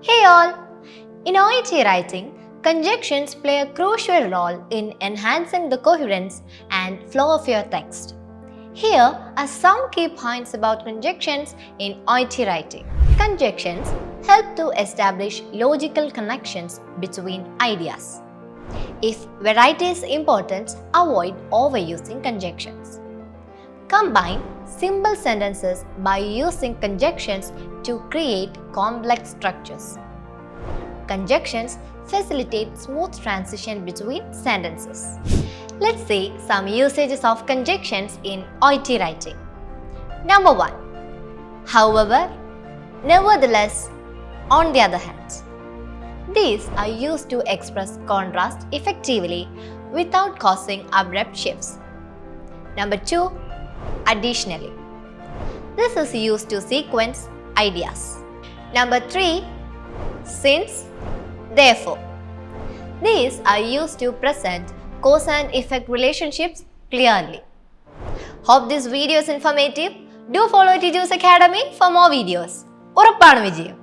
Hey all! In OET writing, conjunctions play a crucial role in enhancing the coherence and flow of your text. Here are some key points about conjunctions in OET writing. Conjunctions help to establish logical connections between ideas. If variety is important, avoid overusing conjunctions. Combine simple sentences by using conjunctions to create complex structures. Conjunctions facilitate smooth transition between sentences. Let's see some usages of conjunctions in OET writing. Number 1. However, nevertheless, on the other hand. These are used to express contrast effectively without causing abrupt shifts. Number 2. Additionally. This is used to sequence ideas. Number 3. Since, therefore. These are used to present cause and effect relationships clearly. Hope this video is informative. Do follow Tiju's Academy for more videos. ഉറപ്പാണ് വിജയം.